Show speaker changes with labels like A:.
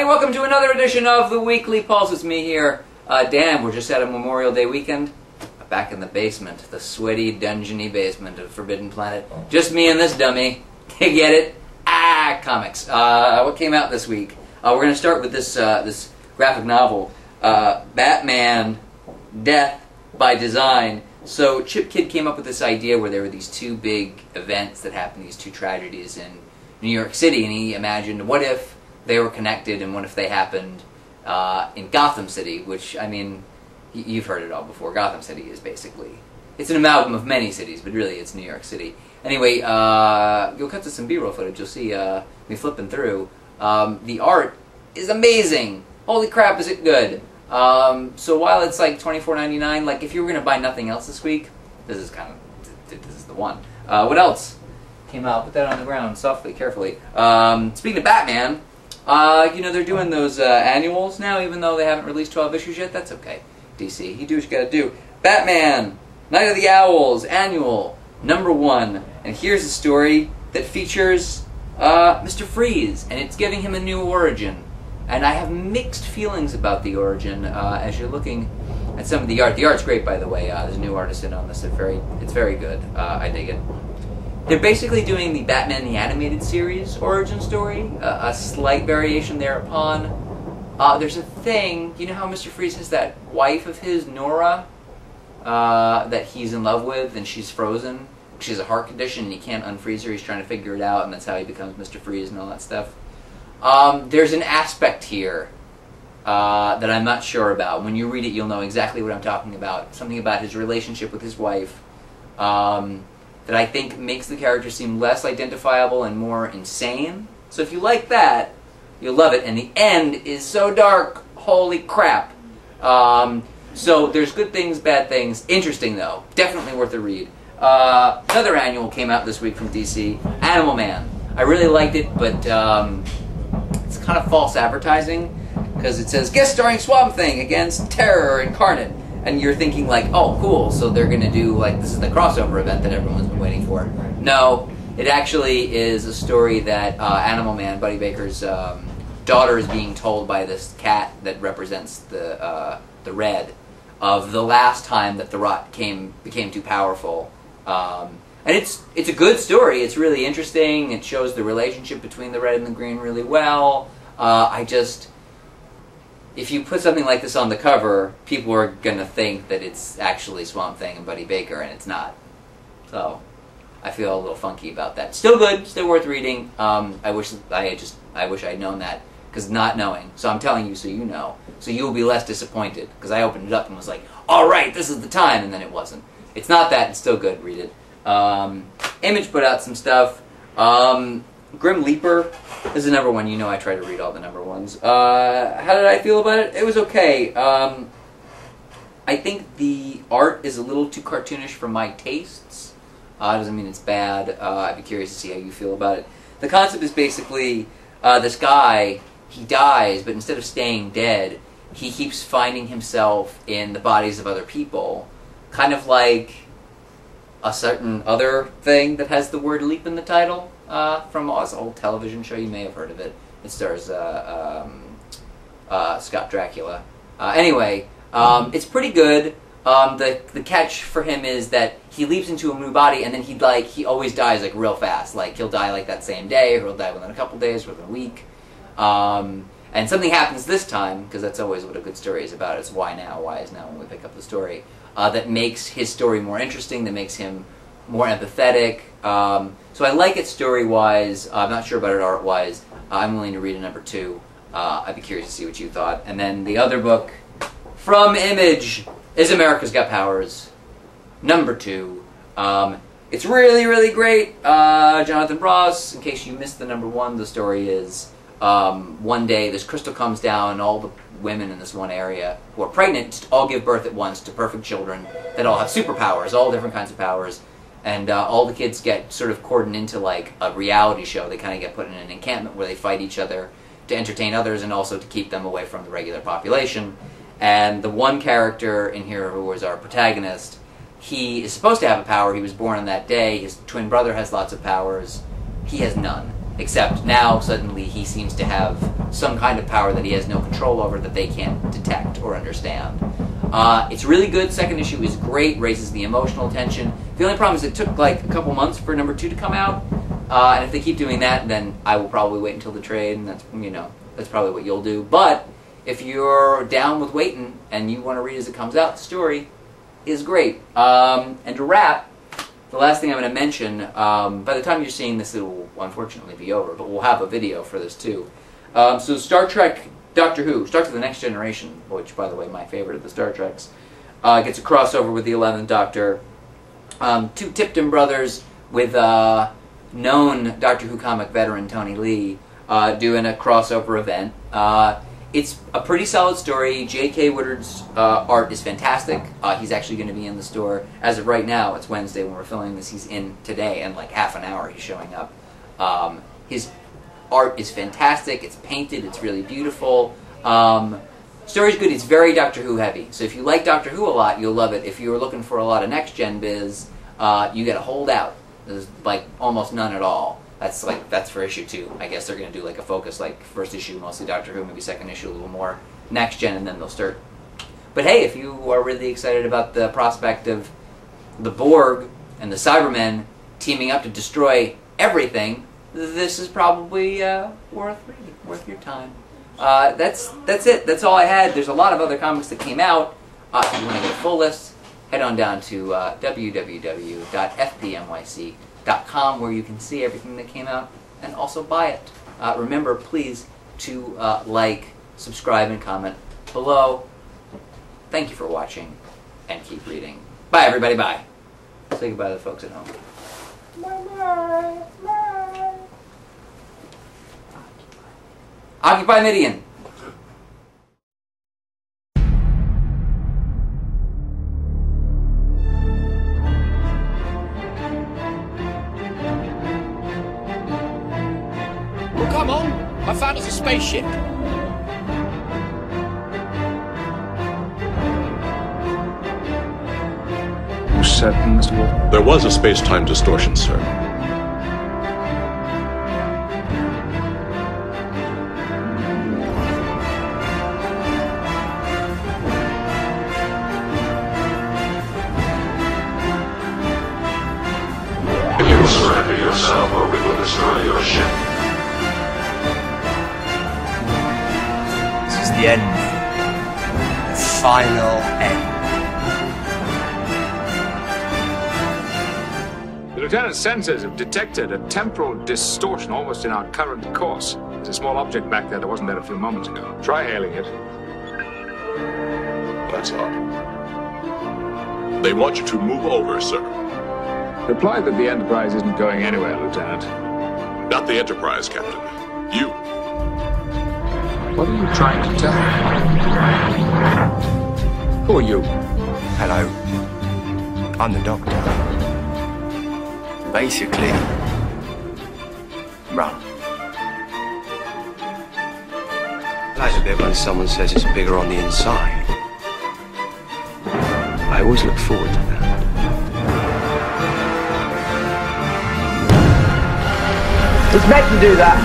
A: everybody. Welcome to another edition of the Weekly Pulse. It's me here. Dan, we're just at a Memorial Day weekend. Back in the basement, the sweaty, dungeony basement of Forbidden Planet. Just me and this dummy. You get it? Comics. What came out this week? We're going to start with this this graphic novel, Batman, Death by Design. So Chip Kidd came up with this idea where there were these two big events that happened, these two tragedies in New York City, and he imagined, what if they were connected, and what if they happened in Gotham City, which, I mean, you've heard it all before. Gotham City is basically, it's an amalgam of many cities, but really it's New York City. Anyway, you'll cut to some B-roll footage. You'll see me flipping through. The art is amazing. Holy crap, is it good. So while it's like $24.99, like if you were going to buy nothing else this week, this is the one. What else came out? Put that on the ground softly, carefully. Speaking of Batman, you know, they're doing those annuals now, even though they haven't released 12 issues yet. That's okay. DC, you do what you gotta do. Batman, Night of the Owls, Annual, #1. And here's a story that features Mr. Freeze, and it's giving him a new origin. And I have mixed feelings about the origin as you're looking at some of the art. The art's great, by the way. There's a new artist in on this. It's very good. I dig it. They're basically doing the Batman the Animated Series origin story, a slight variation thereupon. There's a thing, you know how Mr. Freeze has that wife of his, Nora, that he's in love with, and she's frozen. She has a heart condition, and he can't unfreeze her. He's trying to figure it out, and that's how he becomes Mr. Freeze and all that stuff. There's an aspect here that I'm not sure about. When you read it, you'll know exactly what I'm talking about. Something about his relationship with his wife that I think makes the character seem less identifiable and more insane. So if you like that, you'll love it. And the end is so dark. Holy crap. So there's good things, bad things. Interesting, though. Definitely worth a read. Another annual came out this week from DC, Animal Man. I really liked it, but it's kind of false advertising, because it says, guest starring Swamp Thing against Terror Incarnate. And you're thinking like, oh, cool, so they're going to do, like, this is the crossover event that everyone's been waiting for. No, it actually is a story that Animal Man, Buddy Baker's daughter, is being told by this cat that represents the red of the last time that the rot became too powerful. And it's a good story. It's really interesting. It shows the relationship between the red and the green really well. If you put something like this on the cover, people are going to think that it's actually Swamp Thing and Buddy Baker, and it's not. So I feel a little funky about that. Still good, still worth reading. I wish I'd known that, because not knowing. So I'm telling you so you know. So you'll be less disappointed, because I opened it up and was like, all right, this is the time, and then it wasn't. It's not that, it's still good, read it. Image put out some stuff. Grim Leaper is the #1. You know I try to read all the #1s. How did I feel about it? It was okay. I think the art is a little too cartoonish for my tastes. Doesn't mean it's bad. I'd be curious to see how you feel about it. The concept is basically this guy, he dies, but instead of staying dead, he keeps finding himself in the bodies of other people. Kind of like a certain other thing that has the word leap in the title. From Oz, old television show, you may have heard of it. It stars Scott Dracula. Anyway, it's pretty good. The catch for him is that he leaps into a new body, and then he always dies like real fast. Like he'll die like that same day, or he'll die within a couple days, or within a week. And something happens this time, because that's always what a good story is about. It's why now? Why is now when we pick up the story? That makes his story more interesting. That makes him more empathetic. So I like it story-wise. I'm not sure about it art-wise. I'm willing to read a #2. I'd be curious to see what you thought. And then the other book from Image is America's Got Powers, #2. It's really, really great. Jonathan Ross, in case you missed the #1, the story is one day this crystal comes down, and all the women in this one area who are pregnant just all give birth at once to perfect children that all have superpowers, all different kinds of powers. And all the kids get sort of cordoned into like a reality show. They kind of get put in an encampment where they fight each other to entertain others and also to keep them away from the regular population. And the one character in here who is our protagonist, he is supposed to have a power. He was born on that day. His twin brother has lots of powers. He has none. except now suddenly he seems to have some kind of power that he has no control over that they can't detect or understand. It's really good. Second issue is great, raises the emotional tension. The only problem is it took like a couple months for number 2 to come out, and if they keep doing that, then I will probably wait until the trade, and that's, you know, that's probably what you'll do. But if you're down with waiting and you want to read as it comes out, the story is great. And to wrap, the last thing I'm going to mention, by the time you're seeing this, it will unfortunately be over, but we'll have a video for this too. So Star Trek, Doctor Who, Star Trek The Next Generation, which, by the way, my favorite of the Star Treks, gets a crossover with the 11th Doctor. 2 Tipton brothers with known Doctor Who comic veteran Tony Lee doing a crossover event. It's a pretty solid story. J.K. Woodward's art is fantastic. He's actually going to be in the store. As of right now, it's Wednesday when we're filming this. He's in today, and like half an hour he's showing up. His art is fantastic. It's painted. It's really beautiful. Story's good. It's very Doctor Who heavy. So if you like Doctor Who a lot, you'll love it. If you're looking for a lot of next-gen biz, you got to hold out. There's like almost none at all. That's for issue 2. I guess they're going to do like a focus, like first issue mostly Doctor Who, maybe second issue a little more next gen, and then they'll start. But hey, if you are really excited about the prospect of the Borg and the Cybermen teaming up to destroy everything, this is probably worth reading, worth your time. That's it. That's all I had. There's a lot of other comics that came out. If you want to get a full list, head on down to www.fpnyc.com, where you can see everything that came out and also buy it. Remember, please, to like, subscribe, and comment below. Thank you for watching, and keep reading. Bye, everybody. Bye. Say goodbye to the folks at home. Bye-bye. Bye. Occupy Midian.
B: Come on, I found us a spaceship.
C: You certain, Mr. Woodward?
D: There was a space-time distortion, sir.
E: If you surrender yourself, or we will destroy your ship.
F: This is the end. The final end.
C: The Lieutenant's sensors have detected a temporal distortion almost in our current course. There's a small object back there that wasn't there a few moments ago. Try hailing it.
D: That's odd. They want you to move over, sir.
C: Reply that the Enterprise isn't going anywhere, Lieutenant.
D: Not the Enterprise, Captain. You.
C: What are you trying to tell me? Who are you?
F: Hello. I'm the Doctor. Basically, run. I like a bit when someone says it's bigger on the inside. I always look forward to that.
G: It's meant to do that.